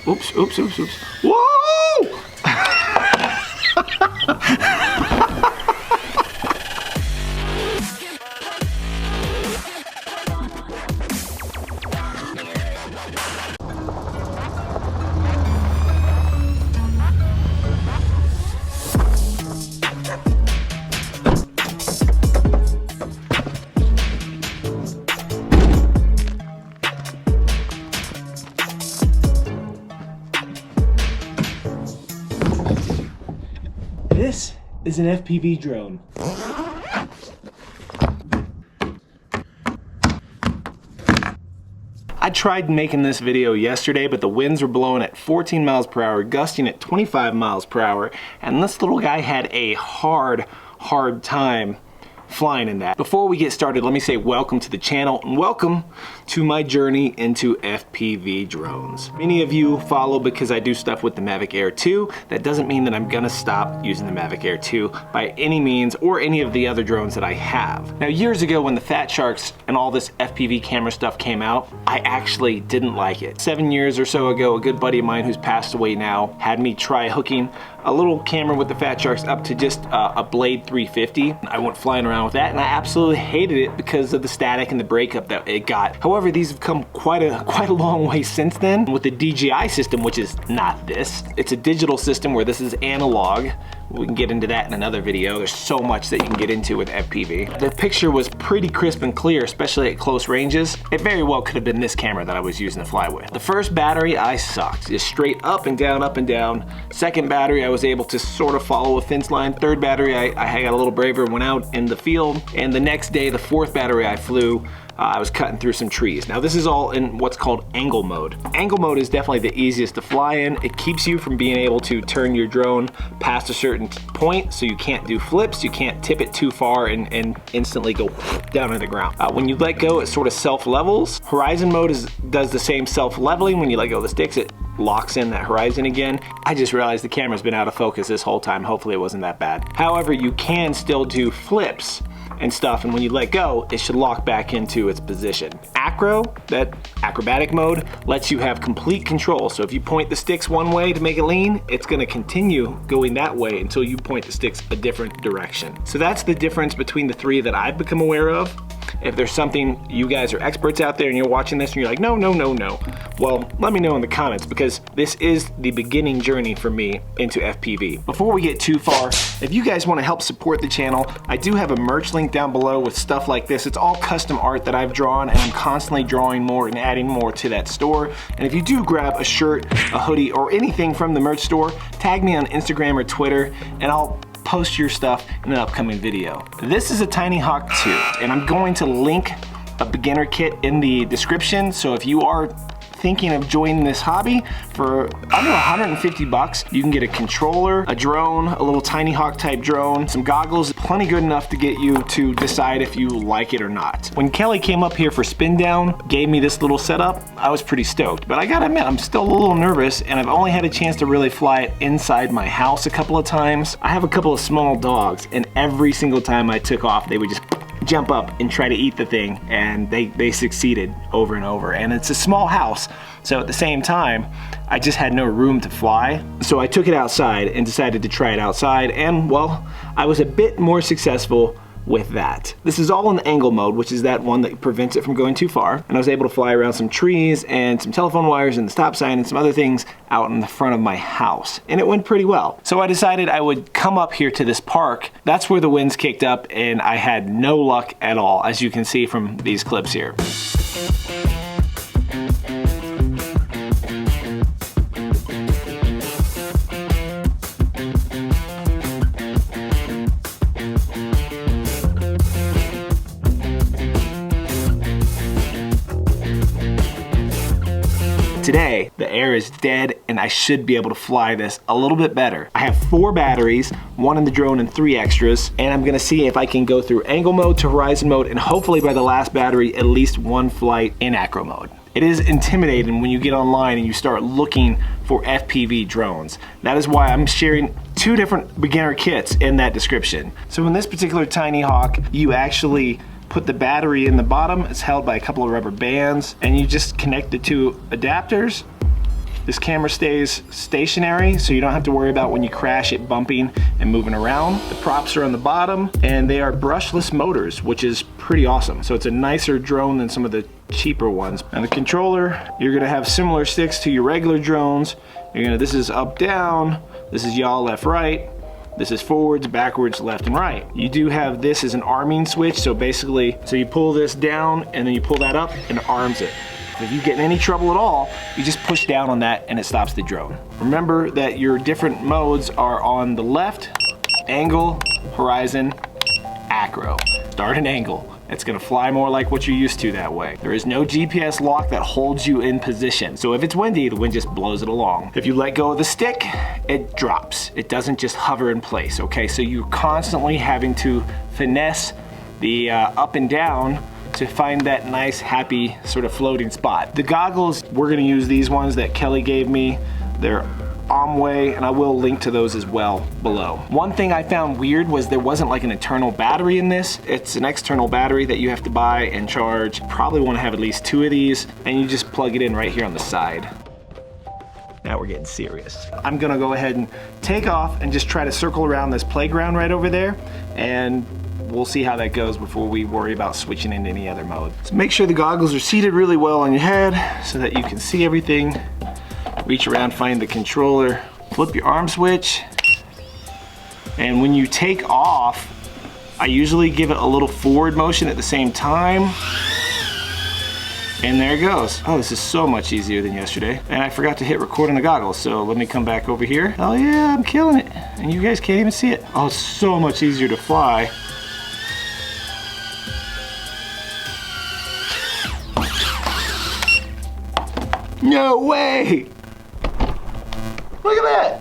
Oops, oops, oops, oops. Whoa! This is an FPV drone. I tried making this video yesterday, but the winds were blowing at 14 miles per hour, gusting at 25 miles per hour, and this little guy had a hard time flying in that. Before we get started, let me say welcome to the channel and welcome to my journey into FPV drones. Many of you follow because I do stuff with the Mavic Air 2. That doesn't mean that I'm gonna stop using the Mavic Air 2 by any means or any of the other drones that I have. Now, years ago when the Fat Sharks and all this FPV camera stuff came out, I actually didn't like it. 7 years or so ago, a good buddy of mine who's passed away now had me try hooking a little camera with the Fat Sharks up to just a Blade 350. I went flying around with that and I absolutely hated it because of the static and the breakup that it got. However, these have come quite a long way since then with the DJI system, which is not this. It's a digital system where this is analog. We can get into that in another video. There's so much that you can get into with FPV. The picture was pretty crisp and clear, especially at close ranges. It very well could have been this camera that I was using to fly with. The first battery, I sucked. Just straight up and down, up and down. Second battery, I was able to sort of follow a fence line. Third battery, I got a little braver and went out in the field. And the next day, the fourth battery I flew, I was cutting through some trees. Now this is all in what's called angle mode. Angle mode is definitely the easiest to fly in. It keeps you from being able to turn your drone past a certain point, so you can't do flips, you can't tip it too far and instantly go down to the ground. When you let go, it sort of self-levels. Horizon mode does the same self-leveling. When you let go of the sticks, it locks in that horizon again. I just realized the camera's been out of focus this whole time. Hopefully it wasn't that bad. However, you can still do flips and stuff, and when you let go, it should lock back into its position. Acro, that acrobatic mode, lets you have complete control. So if you point the sticks one way to make it lean, it's gonna continue going that way until you point the sticks a different direction. So that's the difference between the three that I've become aware of. If there's something you guys are experts out there and you're watching this and you're like, no, well, let me know in the comments, because this is the beginning journey for me into FPV. Before we get too far, if you guys want to help support the channel, I do have a merch link down below with stuff like this. It's all custom art that I've drawn, and I'm constantly drawing more and adding more to that store. And if you do grab a shirt, a hoodie, or anything from the merch store, tag me on Instagram or Twitter, and I'll post your stuff in an upcoming video. This is a Tiny Hawk 2, and I'm going to link a beginner kit in the description. So if you are thinking of joining this hobby, for under 150 bucks, you can get a controller, a drone, a little Tiny Hawk type drone, some goggles, plenty good enough to get you to decide if you like it or not. When Kelly came up here for Spin Down, gave me this little setup, I was pretty stoked, but I gotta admit, I'm still a little nervous, and I've only had a chance to really fly it inside my house a couple of times. I have a couple of small dogs, and every single time I took off, they would just jump up and try to eat the thing, and they succeeded over and over. And it's a small house, so at the same time, I just had no room to fly. So I took it outside and decided to try it outside, and well, I was a bit more successful with that. This is all in angle mode, which is that one that prevents it from going too far. And I was able to fly around some trees and some telephone wires and the stop sign and some other things out in the front of my house. And it went pretty well. So I decided I would come up here to this park. That's where the winds kicked up, and I had no luck at all, as you can see from these clips here. Today, the air is dead and I should be able to fly this a little bit better. I have 4 batteries, 1 in the drone and 3 extras, and I'm gonna see if I can go through angle mode to horizon mode, and hopefully by the last battery, at least 1 flight in acro mode. It is intimidating when you get online and you start looking for FPV drones. That is why I'm sharing 2 different beginner kits in that description. So in this particular Tiny Hawk, you actually put the battery in the bottom. It's held by a couple of rubber bands, and you just connect the 2 adapters, This camera stays stationary, so you don't have to worry about when you crash it bumping and moving around. The props are on the bottom, and they are brushless motors, which is pretty awesome. So it's a nicer drone than some of the cheaper ones. And the controller, you're gonna have similar sticks to your regular drones. This is up, down, this is yaw, left, right. This is forwards, backwards, left, and right. You do have this as an arming switch, so basically, so you pull this down and then you pull that up and it arms it. If you get in any trouble at all, you just push down on that and it stops the drone. Remember that your different modes are on the left, angle, horizon, acro. Start an angle. It's gonna fly more like what you're used to that way. There is no GPS lock that holds you in position. So if it's windy, the wind just blows it along. If you let go of the stick, it drops. It doesn't just hover in place, okay? So you're constantly having to finesse the up and down to find that nice, happy, sort of floating spot. The goggles, we're gonna use these ones that Kelly gave me. They're Amway, and I will link to those as well below. One thing I found weird was there wasn't like an internal battery in this. It's an external battery that you have to buy and charge. Probably wanna have at least 2 of these, and you just plug it in right here on the side. Now we're getting serious. I'm gonna go ahead and take off and just try to circle around this playground right over there, and we'll see how that goes before we worry about switching into any other mode. So make sure the goggles are seated really well on your head so that you can see everything. Reach around, find the controller, flip your arm switch, and when you take off, I usually give it a little forward motion at the same time, and there it goes. Oh, this is so much easier than yesterday. And I forgot to hit record on the goggles, so let me come back over here. Oh yeah, I'm killing it, and you guys can't even see it. Oh, it's so much easier to fly. No way! Look at that!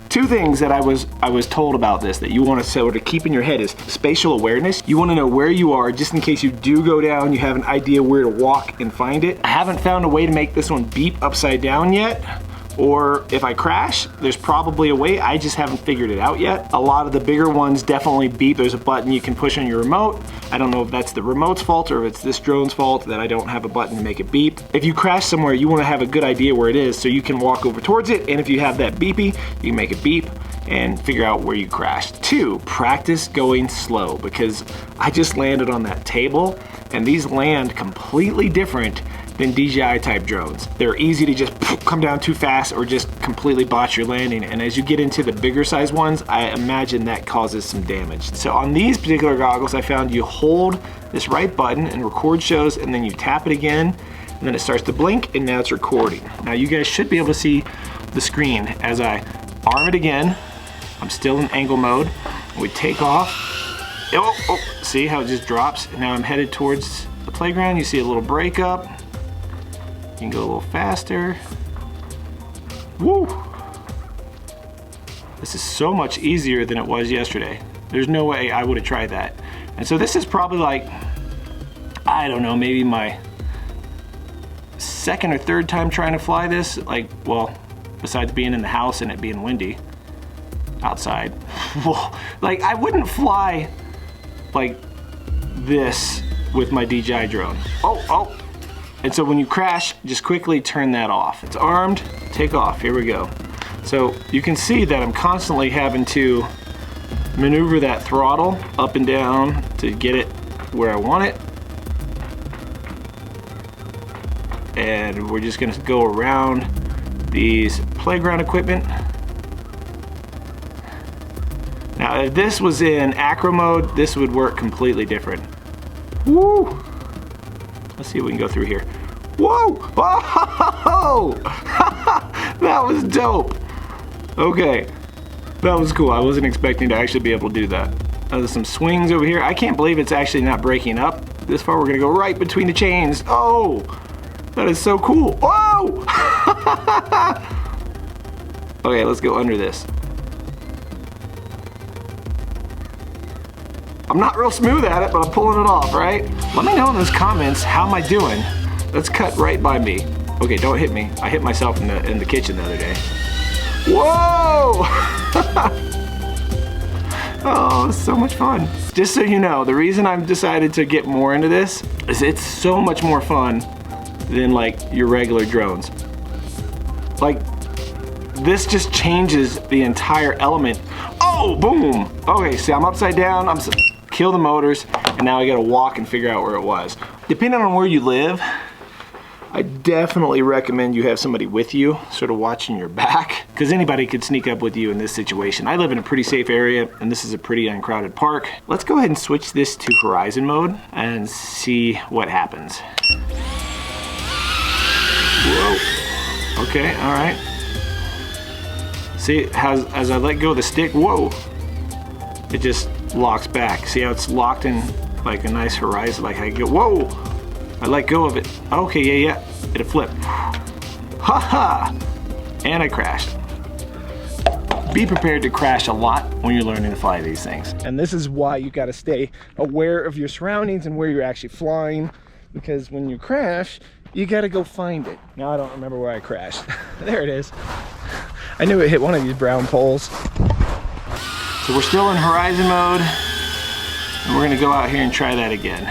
2 things that I was told about this that you want to sort of keep in your head is spatial awareness. You want to know where you are just in case you do go down, you have an idea where to walk and find it. I haven't found a way to make this one beep upside down yet. Or if I crash, there's probably a way, I just haven't figured it out yet. A lot of the bigger ones definitely beep. There's a button you can push on your remote. I don't know if that's the remote's fault or if it's this drone's fault that I don't have a button to make it beep. If you crash somewhere, you wanna have a good idea where it is so you can walk over towards it, and if you have that beepy, you can make it beep and figure out where you crashed. 2, practice going slow, because I just landed on that table and these land completely different than DJI type drones. They're easy to just come down too fast or just completely botch your landing. And as you get into the bigger size ones, I imagine that causes some damage. So on these particular goggles, I found you hold this right button and record shows, and then you tap it again, and then it starts to blink, and now it's recording. Now you guys should be able to see the screen as I arm it again. I'm still in angle mode. We take off. Oh, see how it just drops? Now I'm headed towards the playground. You see a little break up. You can go a little faster. Woo! This is so much easier than it was yesterday. There's no way I would have tried that. And so this is probably like, I don't know, maybe my 2nd or 3rd time trying to fly this. Like, well, besides being in the house and it being windy outside. Like, I wouldn't fly like this with my DJI drone. Oh. And so when you crash, just quickly turn that off. It's armed, take off, here we go. So you can see that I'm constantly having to maneuver that throttle up and down to get it where I want it. And we're just gonna go around these playground equipment. Now if this was in acro mode, this would work completely different. Woo! Let's see if we can go through here. Whoa! Oh! That was dope. Okay, that was cool. I wasn't expecting to actually be able to do that. There's some swings over here. I can't believe it's actually not breaking up. This far, we're gonna go right between the chains. Oh! That is so cool. Whoa! Okay, let's go under this. I'm not real smooth at it, but I'm pulling it off, right? Let me know in those comments, how am I doing? Let's cut right by me. Okay, don't hit me. I hit myself in the kitchen the other day. Whoa! Oh, it's so much fun. Just so you know, the reason I've decided to get more into this is it's so much more fun than like your regular drones. Like, this just changes the entire element. Oh, boom. Okay, see, I'm upside down. Kill the motors, and now I gotta walk and figure out where it was. Depending on where you live, I definitely recommend you have somebody with you, sort of watching your back, because anybody could sneak up with you in this situation. I live in a pretty safe area, and this is a pretty uncrowded park. Let's go ahead and switch this to horizon mode and see what happens. Whoa. Okay, all right. See, as I let go of the stick, whoa, it just locks back. See how it's locked in like a nice horizon, like I go, whoa, I let go of it. Okay, yeah, it flipped. Ha ha! And I crashed. Be prepared to crash a lot when you're learning to fly these things. And this is why you gotta stay aware of your surroundings and where you're actually flying, because when you crash, you gotta go find it. Now I don't remember where I crashed. There it is. I knew it hit one of these brown poles. So we're still in horizon mode, and we're gonna go out here and try that again.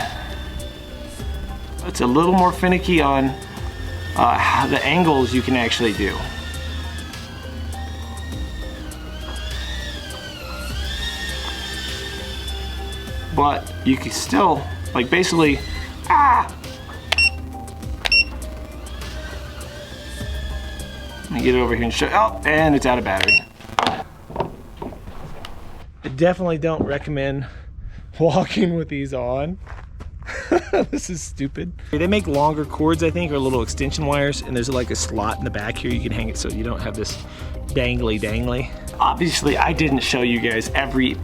It's a little more finicky on the angles you can actually do. But you can still, like, basically, Let me get it over here and show, oh, and it's out of battery. I definitely don't recommend walking with these on. This is stupid. They make longer cords, I think, or little extension wires, and there's like a slot in the back here you can hang it so you don't have this dangly. Obviously, I didn't show you guys every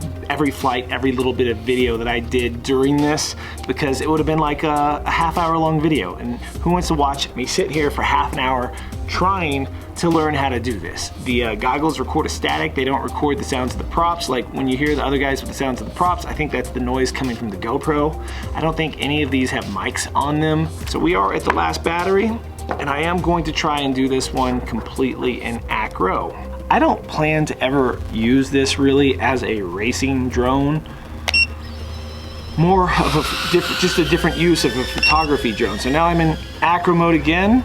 flight, every little bit of video that I did during this, because it would have been like a half-hour long video, and who wants to watch me sit here for half an hour trying to learn how to do this? The goggles record a static, they don't record the sounds of the props. Like when you hear the other guys with the sounds of the props, I think that's the noise coming from the GoPro. I don't think any of these have mics on them. So we are at the last battery, and I am going to try and do this one completely in acro. I don't plan to ever use this really as a racing drone. More of just a different use of a photography drone. So now I'm in acro mode again.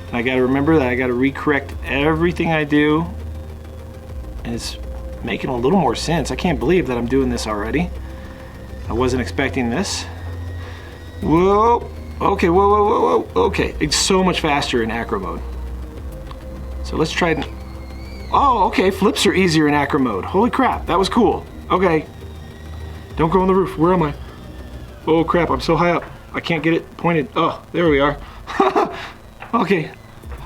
And I gotta remember that I gotta recorrect everything I do. And it's making a little more sense. I can't believe that I'm doing this already. I wasn't expecting this. Whoa, okay, whoa, okay. It's so much faster in acro mode. So let's try it. Oh, okay, flips are easier in acro mode. Holy crap, that was cool. Okay, don't go on the roof, where am I? Oh crap, I'm so high up. I can't get it pointed. Oh, there we are. Okay,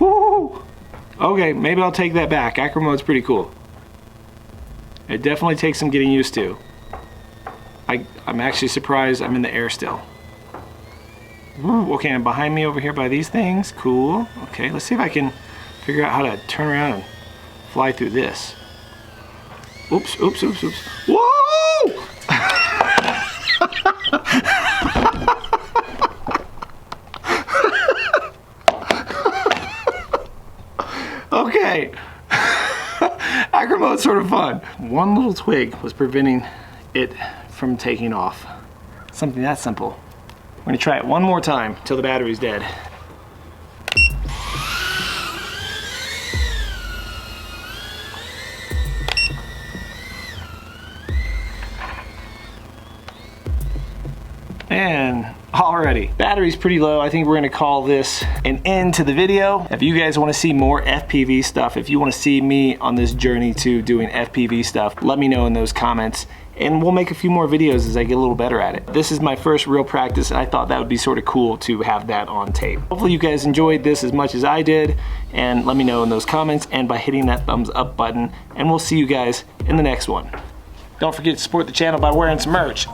woo! Okay, maybe I'll take that back. Acro mode's pretty cool. It definitely takes some getting used to. I'm actually surprised I'm in the air still. Ooh, okay, and behind me over here by these things, cool. Okay, let's see if I can figure out how to turn around and fly through this. Oops, oops, oops, oops. Whoa! Okay. Acro mode's sort of fun. One little twig was preventing it from taking off. Something that simple. We're gonna try it one more time till the battery's dead. And already, battery's pretty low. I think we're gonna call this an end to the video. If you guys wanna see more FPV stuff, if you wanna see me on this journey to doing FPV stuff, let me know in those comments, and we'll make a few more videos as I get a little better at it. This is my first real practice, and I thought that would be sort of cool to have that on tape. Hopefully you guys enjoyed this as much as I did, and let me know in those comments and by hitting that thumbs up button, and we'll see you guys in the next one. Don't forget to support the channel by wearing some merch.